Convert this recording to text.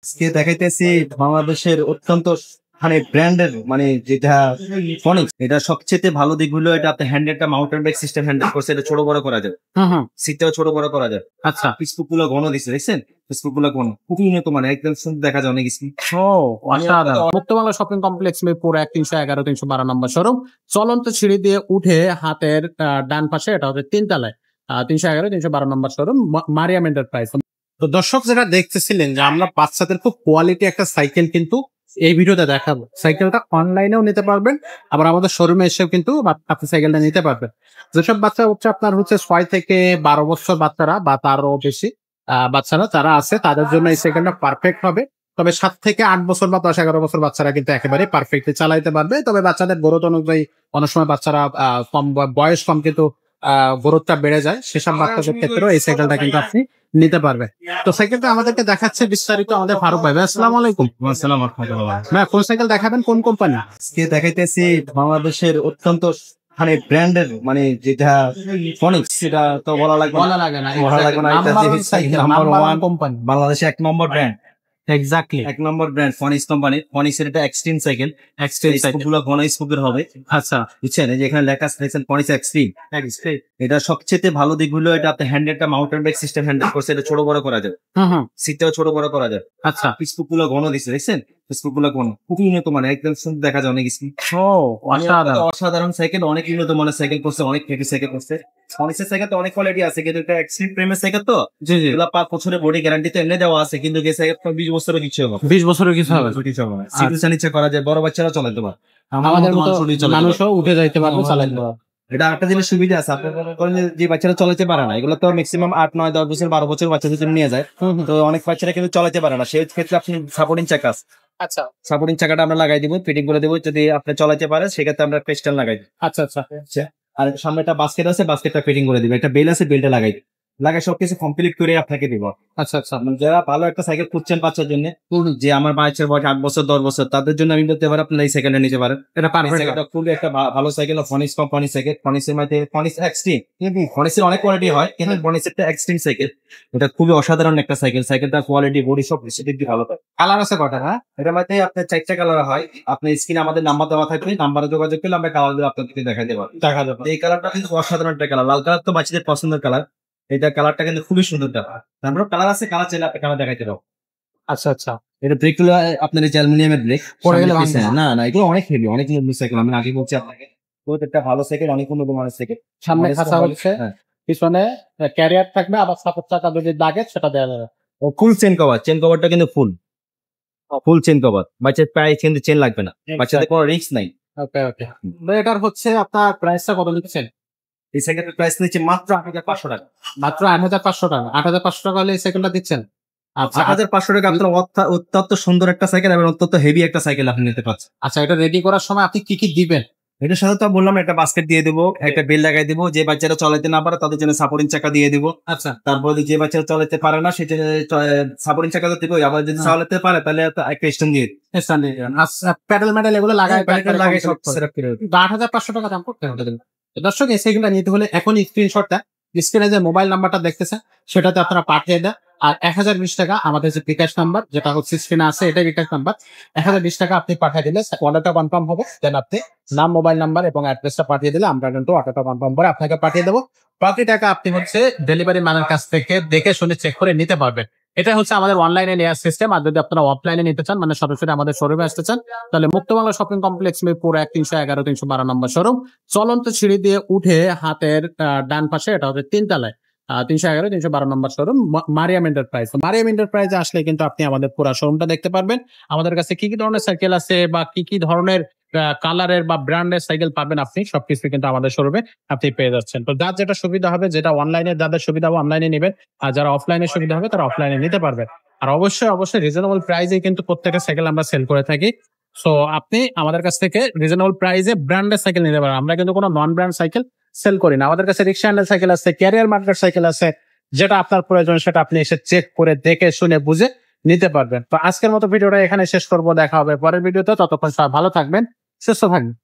আজকে দেখাইতেছি বাংলাদেশের অত্যন্ত ব্র্যান্ডের যেটা ফনিক্স, এটা সবচেয়ে ভালো দিক হলো এটা আপনি হ্যান্ডেলটা মাউন্টেন বাইক সিস্টেম হ্যান্ডেল করছে, এটা ছোট বড় করা যায়। সিটটাও ছোট বড় করা যায়। আচ্ছা, ফেসবুক গুলো ঘন দিচ্ছে, দেখছেন? ফেসবুক গুলো ঘন খুবই উন্নত একদম সুন্দর দেখা যায় অনেক কিছু। মুক্ত বাংলা শপিং কমপ্লেক্স মিরপুর 1, 311, 312 নম্বর শোরুম। চলন্ত সিঁড়ি দিয়ে উঠে হাতের ডান পাশে, এটা হচ্ছে 3 তলায় 311, 312 নম্বর শোরুম, মারিয়াম এন্টারপ্রাইজ। তো দর্শক যেটা দেখতেছিলেন যে আমরা বাচ্চাদের খুব কোয়ালিটি একটা সাইকেল কিন্তু এই ভিডিওতে দেখাবো। সাইকেলটা অনলাইনেও নিতে পারবেন, আবার আমাদের শোরুমে এসেও কিন্তু আপনি সাইকেলটা নিতে পারবেন। যেসব বাচ্চা আপনার 6 থেকে 12 বছর বাচ্চারা বা তারও বেশি বাচ্চারা যারা আছে তাদের জন্য এই সাইকেলটা পারফেক্ট হবে। তবে 7 থেকে 8 বছর বা 10-11 বছর বাচ্চারা কিন্তু একেবারে পারফেক্টলি চালাইতে পারবে। তবে বাচ্চাদের গ্রোথ অনুযায়ী অনেক সময় বাচ্চারা কম বয়স কম কিন্তু গ্রোথটা বেড়ে যায়, সেসব বাচ্চাদের ক্ষেত্রেও এই সাইকেলটা কিন্তু আপনি নিতে পারবে। তো সাইকেলটা আমাদেরকে দেখাচ্ছে বিস্তারিত আমাদের ফারুক ভাই। আসসালামু আলাইকুম। আসসালামু আলাইকুম। কোন সাইকেল দেখাবেন, কোন কোম্পানি? আজকে দেখাইতেছি বাংলাদেশের অত্যন্ত ব্র্যান্ডের যেটা ফনিক্স, সেটা তো বলা লাগবে না। নাম্বার 1 কোম্পানি, বাংলাদেশে 1 নম্বর ব্র্যান্ড। এক্স্যাক্টলি 1 নম্বর ব্র্যান্ড ফনিক্স কোম্পানি। ফনিক্স এর এটা এক্সট্রিম সাইকেল। গুলো ঘন স্পোকের হবে। আচ্ছা, বুঝছেন? এই যে এখানে লেখা আছে ফনিক্স এক্সট্রিম। এটা সবচেয়ে ভালো দিক হলো এটা আপনি হ্যান্ডেলটা মাউন্টেন বাইক সিস্টেম হ্যান্ডেল করছে, এটা ছোট বড় করা যায়। সিটটাও ছোট বড় করা যায়। আচ্ছা, ফেসবুক গুলো ঘন দিচ্ছে, দেখছেন? ফেসবুক গুলো ঘন খুবই উন্নত একদম সুন্দর দেখা যায় অনেক কিছু। অসাধারণ সাইকেল, অনেক উন্নত সাইকেল করছে, অনেক হেভি সাইকেল করছে। ফনিক্সের সাইকেল তো অনেক কোয়ালিটি আছে, কিন্তু এটা এক্সট্রিম প্রেমের সাইকেল তো এগুলো 5 বছরের বডি গ্যারান্টি তো এমনি দেওয়া আছে, কিন্তু এই সাইকেল 20 বছরের কিছু হবে। 20 বছরের কিছু হবে। সিটুসা নিচে করা যায়, বড় বাচ্চারা চালাতে পারে, আমাদের মতো মানুষও উঠে যাইতে পারবে, চালাতে পারবে। এটা একটা জিনিস সুবিধা আছে, আপনি মনে করেন যে বাচ্চারা চালাতে পারে না, এগুলো তো ম্যাক্সিমাম 8, 9, 10 বছর 12 বছর বাচ্চাদের নিয়ে যায়। তো অনেক বাচ্চারা কিন্তু চালাতে পারে না, সেই ক্ষেত্রে আপনি সাপোর্টিং চাকা, আচ্ছা, সাপোর্টিং চাকাটা আমরা লাগাই দিব, ফিটিং করে দেবো। যদি আপনি চালাতে পারে সেক্ষেত্রে আমরা ক্রিস্টাল লাগাই দিব। আচ্ছা আচ্ছা। আর সামনে একটা বাস্কেট আছে, বাস্কেটটা ফিটিং করে দিব। একটা বেল আছে, বেলটা লাগাই দিব। লাগাই সবকিছু কমপ্লিট করে আপনাকে দিব। আচ্ছা আচ্ছা। যারা ভালো একটা সাইকেল খুঁজছেন বাচ্চার জন্য, যে আমার বাচ্চার বয়স 8 বছর 10 বছর, তাদের জন্য আমি বলতে পারি আপনারা এই সাইকেলটা নিতে পারেন। এটা পারফেক্ট, খুবই একটা ভালো সাইকেল। ফনিক্স কোম্পানি সাইকেল, ফনিক্সের মধ্যে ফনিক্স এক্সট্রিম। ফনিক্সের অনেক কোয়ালিটি হয়, কিন্তু ফনিক্সেরটা এক্সট্রিম সাইকেল। এটা খুবই অসাধারণ একটা সাইকেল। সাইকেলটা কোয়ালিটি, বডি সব বেশি দিক দিয়ে ভালো হয়। কালার আছে কটা? হ্যাঁ, এটার মধ্যে আপনার 4টা কালার হয়। আপনার স্ক্রিনে আমাদের নাম্বার দেওয়া থাকবে, নাম্বারে যোগাযোগ করলে আমরা কালার গুলো আপনাদেরকে দেখাই দেবো। এই কালারটা কিন্তু অসাধারণ একটা কালার। লাল কালার তো বাচ্চাদের পছন্দের কালার। এটা কালারটা কিন্তু খুবই সুন্দর। তারপর কালার আছে, কালার চাইলে আপনি কালার দেখাইতে পারবো। আচ্ছা আচ্ছা। এটা ব্রেক গুলো আপনার অ্যালুমিনিয়ামের ব্রেক পড়ে গেলে না, এগুলো অনেক হেভি, অনেক হেভি সাইকেল। আমি আগে বলছি আপনাকে, বহুত একটা ভালো সাইকেল, অনেক উন্নত মানের সাইকেল। সামনে খাঁচা হচ্ছে, পিছনে ক্যারিয়ার থাকবে, আবার সাপোর্ট চাকা যদি লাগে সেটা দেওয়া যাবে। ও ফুল চেন কভার, চেন কভারটা কিন্তু ফুল চেন কভার। বাচ্চার প্রায় কিন্তু চেন লাগবে না, বাচ্চাদের কোনো রিস্ক নাই। ওকে ওকে। এটার হচ্ছে আপনার প্রাইসটা কত নিচ্ছেন? এই সাইকেলের প্রাইস নিচ্ছে মাত্র 8,500 টাকা। মাত্র 8,500 টাকা। 8,500 টাকা হলে এই সাইকেলটা দিচ্ছেন? আচ্ছা, 8,500 টাকা আপনার অত্যন্ত সুন্দর একটা সাইকেল এবং অত্যন্ত হেভি একটা সাইকেল আপনি নিতে পারছেন। আচ্ছা, এটা রেডি করার সময় আপনি কি কি দিবেন? এটার সাথে তো বললাম একটা বাস্কেট দিয়ে দেবো, একটা বেল লাগাই দেবো। যে বাচ্চারা চালাতে না পারে তাদের জন্য সাপোর্টিং চাকা দিয়ে দেবো। আচ্ছা, তারপরে যে বাচ্চারা চালাতে পারে না সেটা সাপোর্টিং চাকা তো দেবো। আবার যদি চালাতে পারে তাহলে একটা স্ট্যান্ড দিয়ে প্যাডেল মেডেল এগুলো লাগাই সব সেটআপ করে। 8,500 টাকা দাম করতে হবে। দর্শক, এই সাইকেলটা নিতে হলে এখনই স্ক্রিনশটটা, স্ক্রিনে যে মোবাইল নাম্বারটা দেখতেছেন সেটাতে আপনারা পাঠিয়ে দেন। আর 1,020 টাকা আমাদের যে বিকাশ নাম্বার, যেটা হচ্ছে স্ক্রিনে আছে, এটাই বিকাশ নাম্বার। 1,020 টাকা আপনি পাঠিয়ে দিলে অর্ডারটা কনফার্ম হবে। দেন আপনি নাম, মোবাইল নাম্বার এবং অ্যাড্রেসটা পাঠিয়ে দিলে আমরা কিন্তু অর্ডারটা কনফার্ম করে আপনাকে পাঠিয়ে দেবো। বাকি টাকা আপনি ডেলিভারি ম্যানের কাছ থেকে দেখে শুনে চেক করে নিতে পারবেন। এটা হচ্ছে আমাদের অনলাইনে নেওয়ার সিস্টেম। আর যদি আপনারা অফলাইনে নিতে চান, মানে সরাসরি আমাদের শোরুমে আসতে চান, তাহলে মুক্ত বাংলা শপিং কমপ্লেক্স মিরপুর 1, 311, 312 নম্বর শোরুম। চলন্ত সিঁড়ি দিয়ে উঠে হাতের ডান পাশে, এটা হচ্ছে 3 তলায় 311, 312 নম্বর শোরুম, মারিয়াম এন্টারপ্রাইজ। মারিয়াম এন্টারপ্রাইজে আসলে কিন্তু আপনি আমাদের পুরো শোরুমটা দেখতে পারবেন। আমাদের কাছে কি কি ধরনের সাইকেল আছে বা কি কি ধরনের কালারের বা ব্র্যান্ডের সাইকেল পাবেন, আপনি সবকিছু কিন্তু আমাদের শোরুমে আপনি পেয়ে যাচ্ছেন। তো যার যেটা সুবিধা হবে, যেটা অনলাইনে যাদের সুবিধা হবে অনলাইনে নেবেন, আর যারা অফলাইনে সুবিধা হবে তারা অফলাইনে নিতে পারবেন। আর অবশ্যই রিজনেবল প্রাইসে কিন্তু প্রত্যেকটা সাইকেল আমরা সেল করে থাকি। সো আপনি আমাদের কাছ থেকে রিজনেবল প্রাইসে ব্র্যান্ডের সাইকেল নিতে পারেন। আমরা কিন্তু কোনো নন ব্র্যান্ড সাইকেল সেল করি না। আমাদের কাছে রিক্সা হ্যান্ডেল সাইকেল আছে, ক্যারিয়ার মার্কেট সাইকেল আছে। যেটা আপনার প্রয়োজন সেটা আপনি এসে চেক করে দেখে শুনে বুঝে নিতে পারবেন। তো আজকের মতো ভিডিওটা এখানে শেষ করবো। দেখা হবে পরের ভিডিওতে। ততক্ষণ সবাই ভালো থাকবেন, সুস্থ থাকবেন।